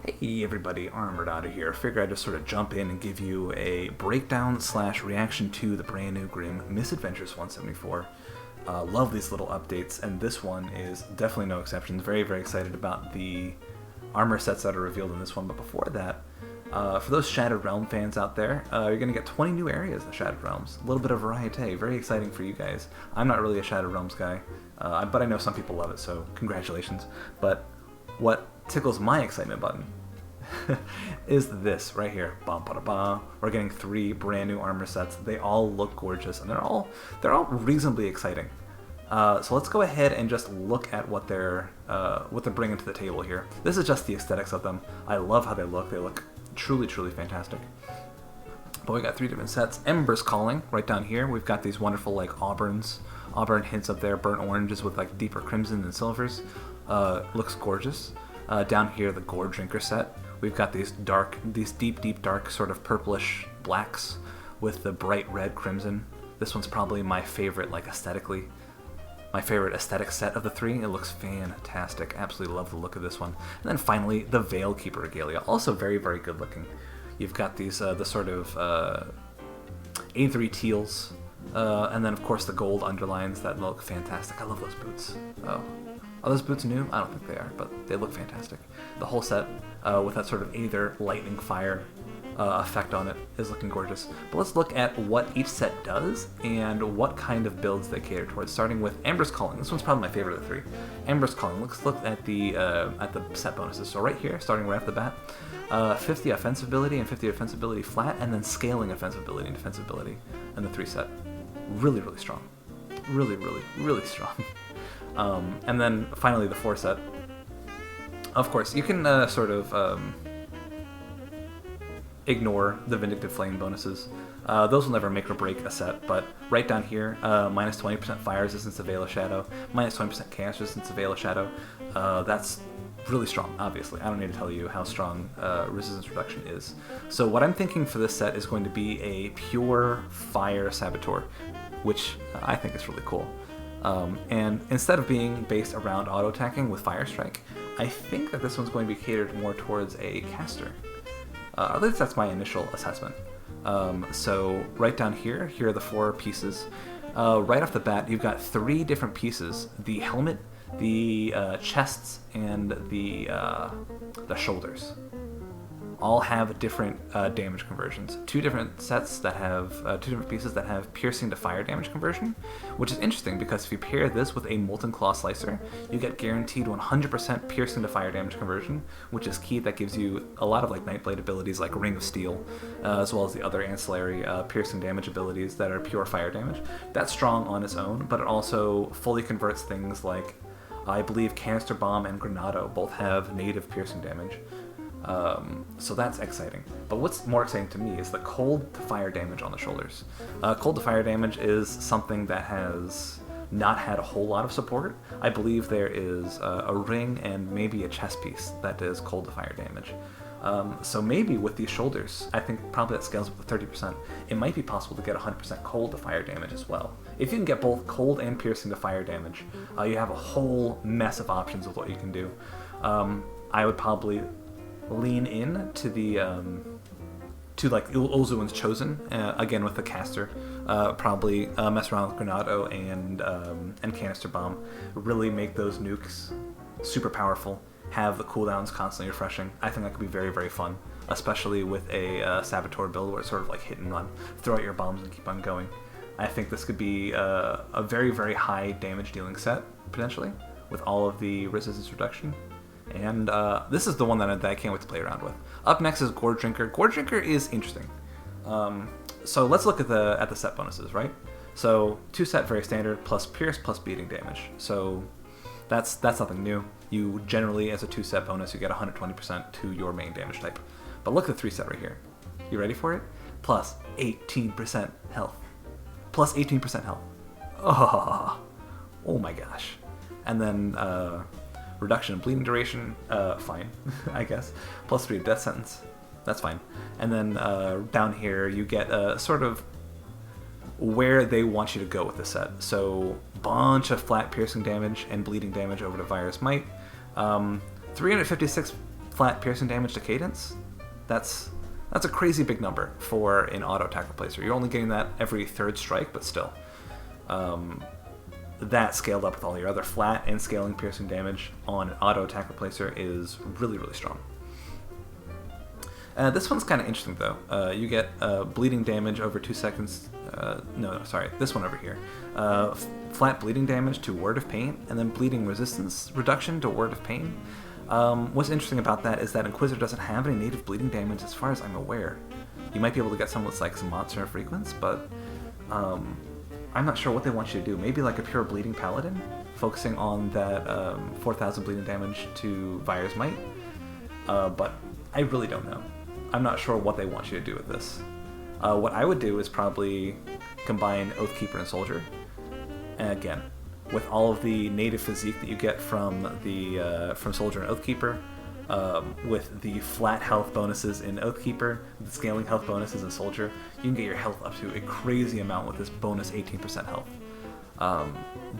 Hey everybody, Armored Outta here. Figure I'd just sort of jump in and give you a breakdown slash reaction to the brand new Grim Misadventures 174. Love these little updates, and this one is definitely no exception. Very, very excited about the armor sets that are revealed in this one, but before that, for those Shattered Realm fans out there, you're going to get 20 new areas in the Shattered Realms. A little bit of variety, very exciting for you guys. I'm not really a Shattered Realms guy, but I know some people love it, so congratulations. But what tickles my excitement button is this right here. We're getting 3 brand new armor sets. They all look gorgeous, and they're all reasonably exciting. So let's go ahead and just look at what they're bringing to the table here. This is just the aesthetics of them. I love how they look. They look truly, truly fantastic. But we got 3 different sets. Ember's Calling right down here. We've got these wonderful like auburn hints up there, burnt oranges with like deeper crimson and silvers. Looks gorgeous. Down here, the Gore Drinker set. We've got these deep dark sort of purplish blacks with the bright red crimson. This one's probably my favorite, like aesthetically. My favorite aesthetic set of the 3. It looks fantastic. Absolutely love the look of this one. And then finally, the Veil Keeper regalia. Also very, very good looking. You've got these, the sort of A3 teals. And then, of course, the gold underlines that look fantastic. I love those boots. Oh. Are those boots new? I don't think they are, but they look fantastic. The whole set, with that sort of Aether lightning fire effect on it, is looking gorgeous. But let's look at what each set does and what kind of builds they cater towards, starting with Ember's Calling. This one's probably my favorite of the 3. Ember's Calling. Let's look at the set bonuses. So right here, starting right off the bat, 50 offensive ability and 50 defensive ability flat, and then scaling offensive ability and defensive ability in the 3 set. Really, really strong. Really, really, really strong. And then finally the 4 set. Of course, you can sort of ignore the Vindictive Flame bonuses. Those will never make or break a set, but right down here, minus 20% fire resistance to Veil of Shadow, minus 20% chaos resistance to Veil of Shadow. That's really strong, obviously. I don't need to tell you how strong resistance reduction is. So what I'm thinking for this set is going to be a pure fire saboteur, which I think is really cool. And instead of being based around auto-attacking with Fire Strike, I think that this one's going to be catered more towards a caster. At least that's my initial assessment. So right down here are the 4 pieces. Right off the bat, you've got 3 different pieces: the helmet, the chests, and the shoulders. All have different damage conversions. 2 different sets that have 2 different pieces that have piercing to fire damage conversion, which is interesting because if you pair this with a Molten Claw Slicer, you get guaranteed 100% piercing to fire damage conversion, which is key. That gives you a lot of like Nightblade abilities like Ring of Steel, as well as the other ancillary piercing damage abilities that are pure fire damage. That's strong on its own, but it also fully converts things like, I believe, Canister Bomb and Granado both have native piercing damage. So that's exciting. But what's more exciting to me is the cold to fire damage on the shoulders. Cold to fire damage is something that has not had a whole lot of support. I believe there is a ring and maybe a chest piece that does cold to fire damage. So maybe with these shoulders, I think probably that scales with the 30%. It might be possible to get 100% cold to fire damage as well. If you can get both cold and piercing to fire damage, you have a whole mess of options with what you can do. I would probably lean in to the to like Ulzuin's Chosen again with the caster. Probably mess around with Granado and Canister Bomb. Really make those nukes super powerful. Have the cooldowns constantly refreshing. I think that could be very, very fun, especially with a Saboteur build where it's sort of like hit and run. Throw out your bombs and keep on going. I think this could be a very, very high damage dealing set potentially with all of the resistance reduction. And this is the one that I can't wait to play around with. Up next is Gore Drinker. Gore Drinker is interesting. So let's look at the set bonuses, right? So 2 set, very standard, plus pierce, plus beating damage. So that's nothing new. You generally, as a 2 set bonus, you get 120% to your main damage type. But look at the 3 set right here. You ready for it? Plus 18% health. Plus 18% health. Oh my gosh. And then reduction in bleeding duration, fine, I guess. Plus 3 death sentence, that's fine. And then down here you get sort of where they want you to go with the set. So bunch of flat piercing damage and bleeding damage over to Virus Might. 356 flat piercing damage to cadence. That's a crazy big number for an auto attack replacer. You're only getting that every third strike, but still. That scaled up with all your other flat and scaling piercing damage on an auto attack replacer is really, really strong. This one's kind of interesting though. You get bleeding damage over 2 seconds. This one over here. Flat bleeding damage to Word of Pain, and then bleeding resistance reduction to Word of Pain. What's interesting about that is that Inquisitor doesn't have any native bleeding damage as far as I'm aware. You might be able to get some with like some monster frequency, but I'm not sure what they want you to do. Maybe like a pure bleeding paladin, focusing on that 4,000 bleeding damage to Vire's Might. But I really don't know. I'm not sure what they want you to do with this. What I would do is probably combine Oathkeeper and Soldier. And again, with all of the native physique that you get from the from Soldier and Oathkeeper, with the flat health bonuses in Oathkeeper, the scaling health bonuses in Soldier, you can get your health up to a crazy amount with this bonus 18% health.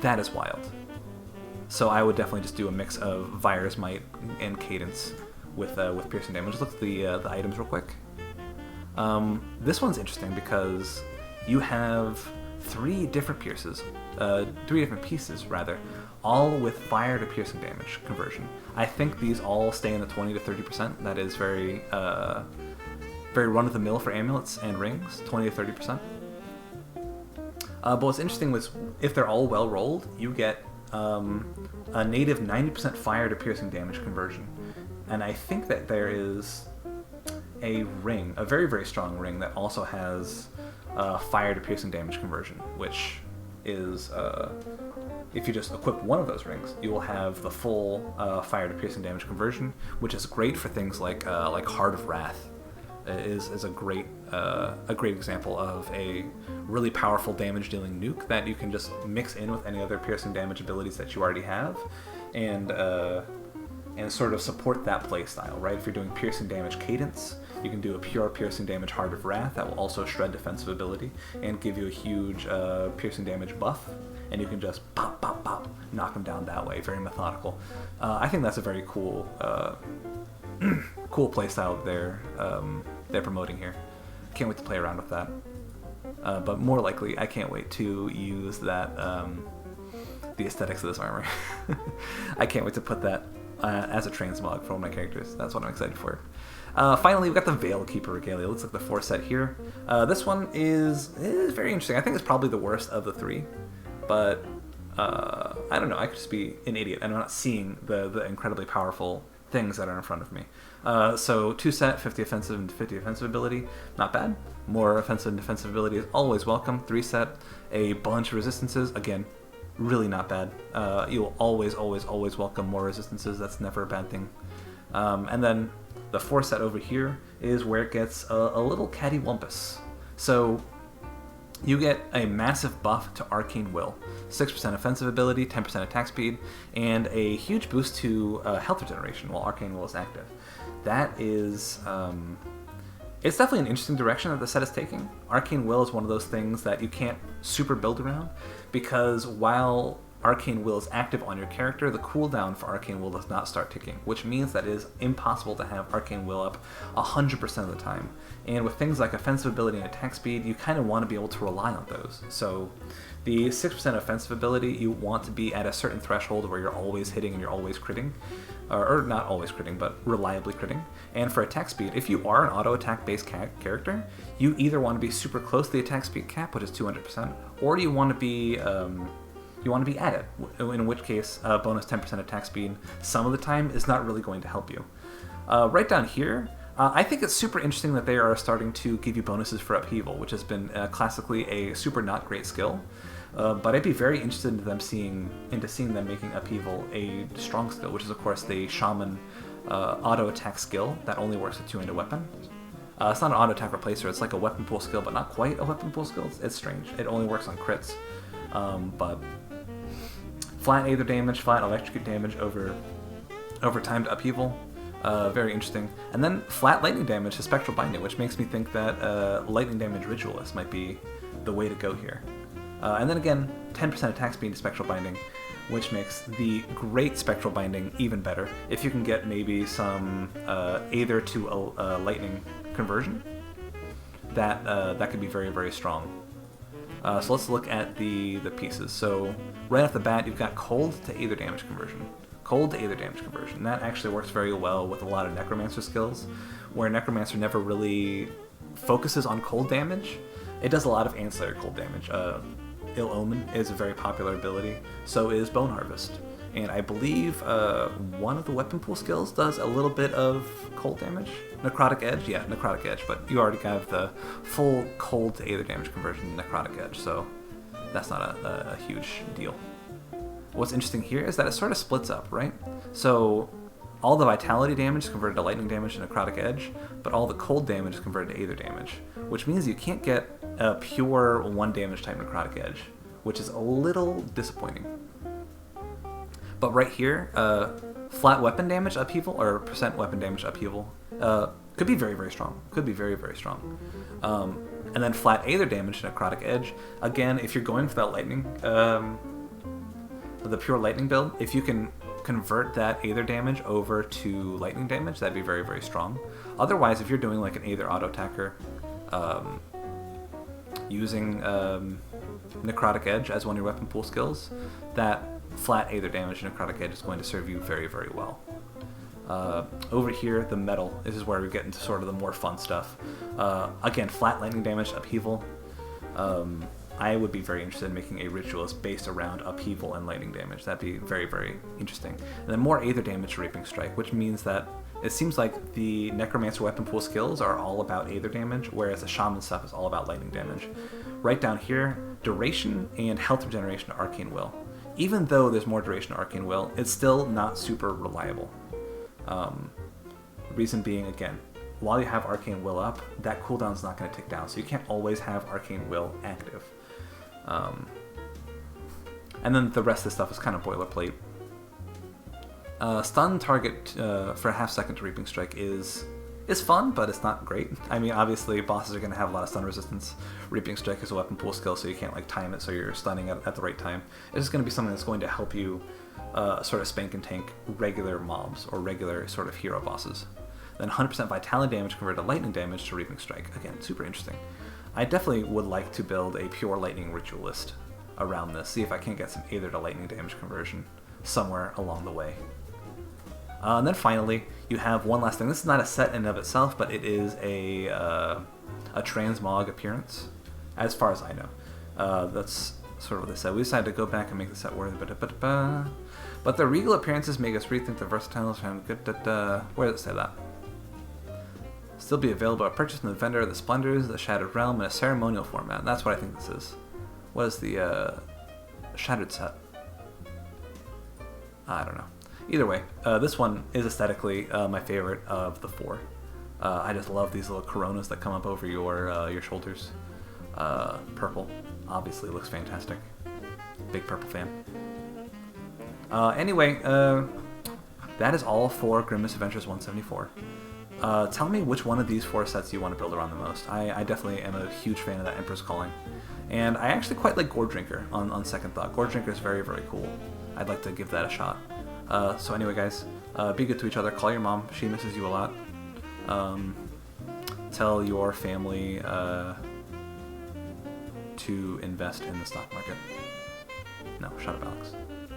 That is wild. So I would definitely just do a mix of Vire's Might and Cadence with piercing damage. Just look at the items real quick. This one's interesting because you have three different pieces, all with fire to piercing damage conversion. I think these all stay in the 20 to 30%. That is very run-of-the-mill for amulets and rings, 20 to 30%. But what's interesting was if they're all well rolled, you get a native 90% fire to piercing damage conversion. And I think that there is a ring, a very, very strong ring that also has fire to piercing damage conversion, which is, if you just equip one of those rings, you will have the full fire to piercing damage conversion, which is great for things like Heart of Wrath. Is a great example of a really powerful damage dealing nuke that you can just mix in with any other piercing damage abilities that you already have, and sort of support that playstyle, right? If you're doing piercing damage cadence, you can do a pure piercing damage Heart of Wrath that will also shred defensive ability and give you a huge piercing damage buff, and you can just pop, pop, pop, knock them down that way. Very methodical. I think that's a very cool cool playstyle they're promoting here. Can't wait to play around with that. But more likely, I can't wait to use that, the aesthetics of this armor. I can't wait to put that as a transmog for one of my characters. That's what I'm excited for. Finally, we've got the Veil Keeper regalia. Looks like the 4 set here. This one is very interesting. I think it's probably the worst of the 3, but I don't know. I could just be an idiot and I'm not seeing the incredibly powerful things that are in front of me. So 2 set, 50 offensive and 50 defensive ability, not bad. More offensive and defensive ability is always welcome. 3 set, a bunch of resistances, again, really not bad. You will always welcome more resistances. That's never a bad thing. And then the 4 set over here is where it gets a little cattywampus. So you get a massive buff to Arcane Will, 6% offensive ability, 10% attack speed, and a huge boost to health regeneration while Arcane Will is active. That is, it's definitely an interesting direction that the set is taking. Arcane Will is one of those things that you can't super build around, because while Arcane Will is active on your character, the cooldown for Arcane Will does not start ticking, which means that it is impossible to have Arcane Will up 100% of the time. And with things like offensive ability and attack speed, you kind of want to be able to rely on those. So the 6% offensive ability, you want to be at a certain threshold where you're always hitting and you're always critting. Or not always critting, but reliably critting. And for attack speed, if you are an auto attack based character, you either want to be super close to the attack speed cap, which is 200%, or you want to be at it, in which case bonus 10% attack speed some of the time is not really going to help you. Right down here, I think it's super interesting that they are starting to give you bonuses for upheaval, which has been classically a super not great skill. But I'd be very interested in seeing them making upheaval a strong skill, which is of course the shaman auto attack skill that only works with 2-handed weapon. It's not an auto attack replacer; it's like a weapon pool skill, but not quite a weapon pool skill. It's strange. It only works on crits, but flat Aether damage, flat electrocute damage over timed upheaval. Very interesting. And then flat lightning damage to Spectral Binding, which makes me think that lightning damage Ritualist might be the way to go here. And then again, 10% attack speed to Spectral Binding. which makes the great spectral binding even better. If you can get maybe some Aether to lightning conversion, that could be very, very strong. So let's look at the pieces. So right off the bat, you've got cold to Aether damage conversion. Cold to Aether damage conversion. That actually works very well with a lot of Necromancer skills, where Necromancer never really focuses on cold damage. It does a lot of ancillary cold damage. Ill Omen is a very popular ability, so is Bone Harvest. And I believe one of the weapon pool skills does a little bit of cold damage. Necrotic Edge? Yeah, Necrotic Edge, but you already have the full cold to Aether damage conversion in Necrotic Edge, so that's not a huge deal. What's interesting here is that it sort of splits up, right? So all the Vitality damage is converted to Lightning damage in Necrotic Edge, but all the cold damage is converted to Aether damage, which means you can't get a pure 1 damage type Necrotic Edge, which is a little disappointing. But right here, flat weapon damage upheaval, or percent weapon damage upheaval, could be very, very strong. Could be very, very strong. And then flat Aether damage in Necrotic Edge. Again, if you're going for that lightning, the pure lightning build, if you can convert that Aether damage over to lightning damage, that'd be very, very strong. Otherwise, if you're doing like an Aether auto attacker, using Necrotic Edge as one of your weapon pool skills, that flat Aether damage in Necrotic Edge is going to serve you very, very well. Over here, the metal, this is where we get into sort of the more fun stuff. Again, flat lightning damage, upheaval. I would be very interested in making a ritualist based around upheaval and lightning damage. That'd be very, very interesting. And then more Aether damage, Raping Strike, which means that it seems like the Necromancer weapon pool skills are all about Aether damage, whereas the Shaman stuff is all about lightning damage. Right down here, duration and health regeneration to Arcane Will. Even though there's more duration to Arcane Will, it's still not super reliable. Reason being, again, while you have Arcane Will up, that cooldown's not going to tick down, so you can't always have Arcane Will active. And then the rest of the stuff is kind of boilerplate. Stun target for a half second to Reaping Strike is fun, but it's not great. I mean, obviously, bosses are going to have a lot of stun resistance. Reaping Strike is a weapon pool skill, so you can't like time it so you're stunning at the right time. It's just going to be something that's going to help you sort of spank and tank regular mobs or regular sort of hero bosses. Then 100% Vitality damage converted to Lightning damage to Reaping Strike. Again, super interesting. I definitely would like to build a pure Lightning Ritualist around this, see if I can get some Aether to Lightning damage conversion somewhere along the way. And then finally, you have one last thing. This is not a set in and of itself, but it is a transmog appearance, as far as I know. That's sort of what they said. We decided to go back and make the set worthy. But the regal appearances make us rethink the versatile. Where does it say that? Still be available at purchase from the vendor of the Splendors, the Shattered Realm, in a ceremonial format. And that's what I think this is. What is the Shattered set? I don't know. Either way, this one is aesthetically my favorite of the 4. I just love these little coronas that come up over your shoulders. Purple, obviously, looks fantastic. Big purple fan. Anyway, that is all for Grim Misadventures 174. Tell me which one of these 4 sets you want to build around the most. I definitely am a huge fan of that Emperor's Calling. And I actually quite like Gore Drinker on second thought. Gore Drinker is very, very cool. I'd like to give that a shot. So anyway, guys, be good to each other. Call your mom. She misses you a lot. Tell your family to invest in the stock market. No, shut up, Alex.